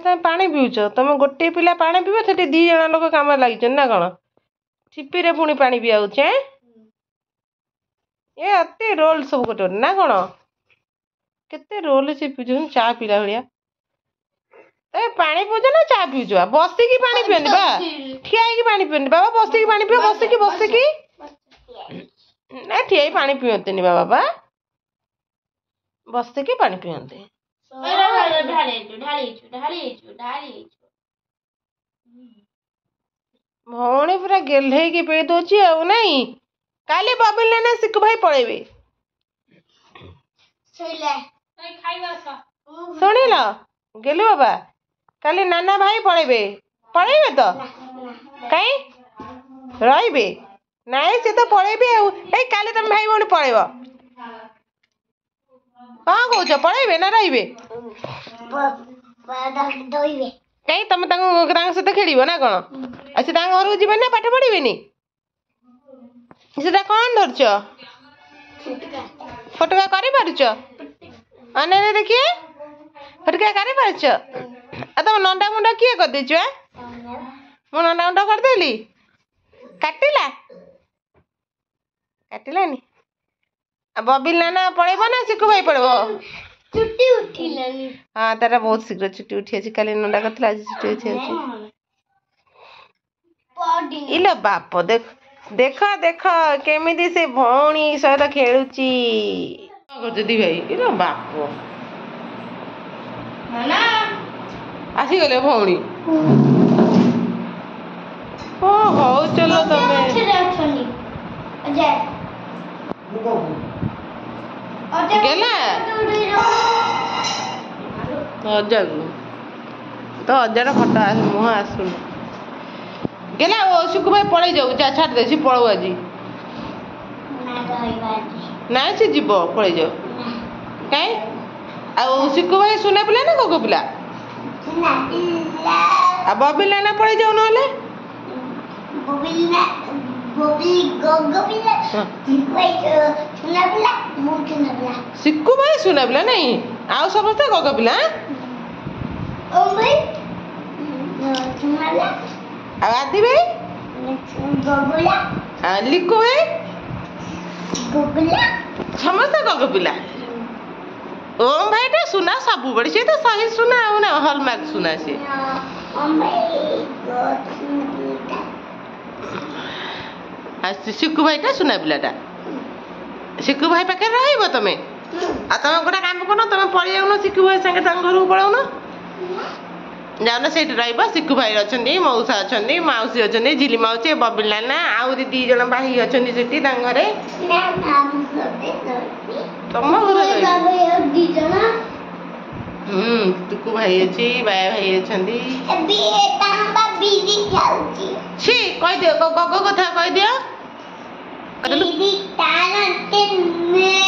तमें पानी पीउछ तुम गोटे पिला पानी पीव से 2 जन लोक काम लगी ना कौन छिपी पुणी पानी पियाऊछ ये अति रोल सब गोटे ना कौन केते रोल से पीछे चा पीला भाया पानी पीउछ ना चा पीउछ बसिकी पानी पियंदी बा ठिया पानी पियंदी बाबा बसिकी पानी पियो बसिकी बसिकी ना ठिया पानी पियंती बाबा बसिकी पानी पियंती भौणी पूरा गेल्हे की पी दौची आ नहीं काली बबिल ने सिक्कू भाई पळेबे शुणिल गेलु बाबा काली नाना भाई पळेबे पळेबे तो कहीं रहिबे नाई से तो पळेबे ए काली तुम भाई भौणी पळेबो कौन कौच पढ़े ना रही कहीं तुम सहित खेल ना कौन अच्छे घर को जी ना पाठ पढ़े से कौन धरच फटका कर देखिए फटका कर तुम नंडा मुंडा किए कर मु नंडा मुंडा करदेली काटिला काटिलानी बबिल नाना पड़ेब ना सिक्कू भाई पड़ेब चुट्टी उठिलानी हाँ तारा बहुत शीघ्र चुट्टी उठी अछि काली नंडा करथला आज चुट्टी उठी अछि इलो बाप देख देख देख केमिति से भौणी सहित खेलुची जदी भाई इलो बाप नाना आसी गले भौणी ओ हो चलो तमे अजय गेला अजय तो अजय फटा मुह आसुन गेला ओ सुकु भाई पळै जाऊ जा छाड़ दे सी पळौ आजी ना से जीव पळै जाऊ काई आ सुकु भाई सुना पिला ना कोको पिला आ बबिला ना पळै जाऊ नले बबिला बबी गोगो पिला सुना पिला मु सुना पिला सिक्कू भाई सुना पिला नहीं आउ समस्त गोगो पिला ओ भाई सुना पिला आ आदि भाई गोगुला आ लिको भाई गोगुला समस्त गोगो पिला ओम भाई टा सुना सबु बड़ी से तो सही सुना हो ना हॉलमार्क सुना से ओ भाई सिक्कू भाई टा सुना पिलाटा सिक्कू भाई पाखे रहिबो तमे आ तमे गोटा काम करनो तमे पळि जाउनो सिक्कू भाई संगे तंग घर को पळाउनो जाउनो सेठ रहिबो सिक्कू भाई अछंदी मौसा अछंदी माउसी अछंदी झिली माउसी बबिल नाना आउरी 2 जण भाई अछंदी सेठी तंग घरे ना नाम सोते तम घरे बाबा 2 जण तुकु भाई अछि बाय भाई अछंदी अभी तांबा बीड़ी खाउची छी कह दियो गगो कथा कह दियो बीड़ी तारते में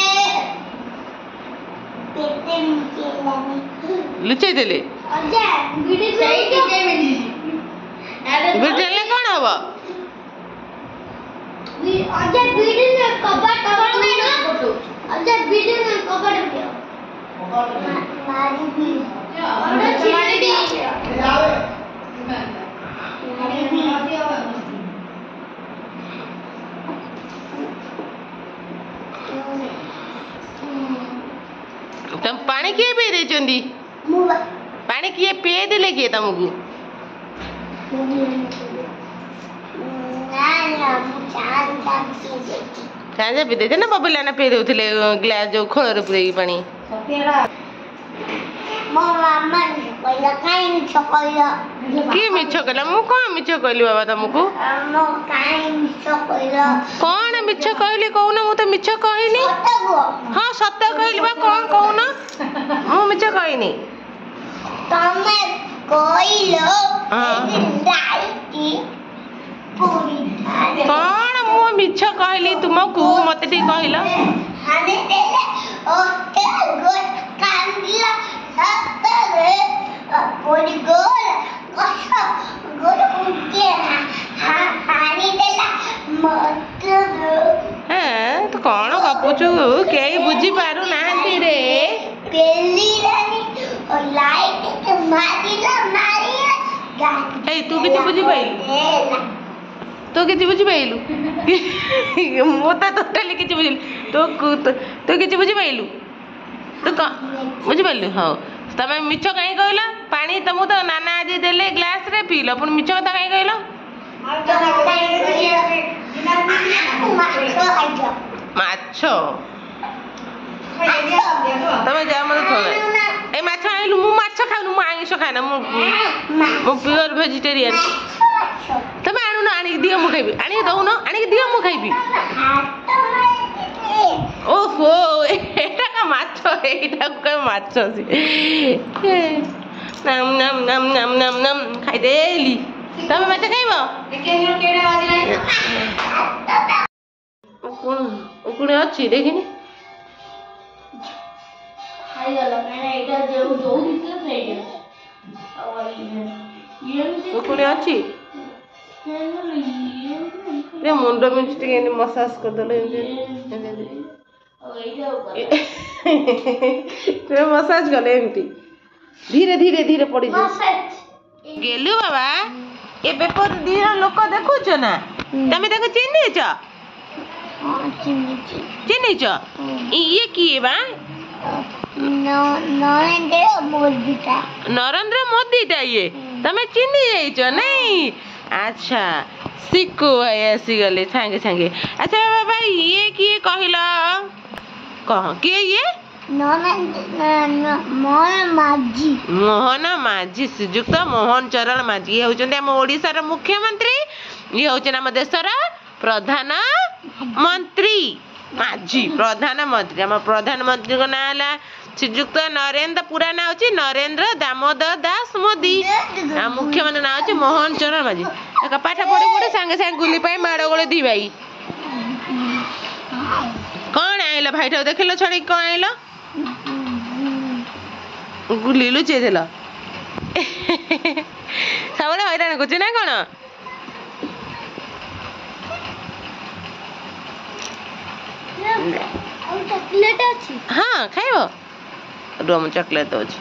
पेटे मुझे लानी लुचै देले अच्छा बीड़ी सही चीजें मिली बिरले कोन हबो अच्छा बीड़ी में कपड़ में ना अच्छा बीड़ी में कपड़ दियो मारी भी और छिड़ी भी मारी भी तुम पानी किए पी दे चंदी पानी किए पिए देले किए तुमको चांजा पी दे ना बबिला ना पी देउथिले ग्लास जो खोलरे पुरे पानी मो मामा पहिला काई मिछ कहला की मिछ कहला मु कोन मिछ कहली बाबा तुमको मो काई मिछ कहला कोन मिछ कहली कहूना मु तो मिछ कहली हां सत्य कहली बा कोन कहूना मु मिछ कहनी तमे कहलो दाईती पूरी कोन मु मिछ कहली तुमको मते टी कहला हने तेले ओते गोट कांदिला सत्तरे पूरी गोल कसो गोल उठे हानी देला मत हां तो कोन गपुचु केई बुझी पारु नांती रे पेली रानी और लाइट के मारिला तू किसी बुझी पाइलु तू किसी बुझी पाइलु मु तो टोटली किसी बुझी तू किसी बुझी पाइलु तू कौन बुझी पाइलु हाँ तमें मिछ कहीं कहल पानी तुमको तो नाना आज देले ग्लास रे पील पुणी मिछ कथा कहीं कहल माछ तमें जा मत ए माछ आइलु मु माछ खाउनु मु आइंष खाना मु प्योर वेजिटेरियन तमें आणु ना आनी दियो मु खाइबी आनी दउनो आनी दियो मु खाइबी ओहो एटा का माछ एटा का माछ सी नम नम नम नम नम नम खाइ देली तमे माछ खाइबो केडा बाजला उकुणे अछि देखिनी खाइ गला मैंने एटा जो दिसले फ्रेड उकुणे अछि रे मुंडो में टिके मसाज कर दले रे मसाज गले एमती धीरे धीरे धीरे पड़ी जा गेलु बाबा ए पेपर दिरा लोक देखु छ ना तमे देखो चिन्हि छ चिन्हि छ ये की बा नरेंद्र मोदी टा ये तमे चिन्हि जाई छ नहीं अच्छा सिक्कू भाई आसी गले छांगे छांगे अच्छा बाबा ये किए कहला कह किए ये मोहन माझी श्रीजुक्त मोहन चरण माझी ये होचंदी हम ओडिसा रा मुख्यमंत्री ये होचन हम देशर प्रधानमंत्री माझी प्रधानमंत्री हम प्रधानमंत्री को ना हला श्रीजुक्त नरेंद्र पूरा ना होची नरेंद्र दामोदर दास मोदी आ मुख्यमंत्री ना होची मोहन चरण माझी का पाठ पढ़े पढ़े संगे संगे गुली पाई माड़ गोले दी भाई कौन आइल भाई ठो देखिलो छड़ी कौन आइल गुली लुचे देला सबले हैरान करछ ना कोन चॉकलेट अछि हां खाइबो रोम चॉकलेट अछि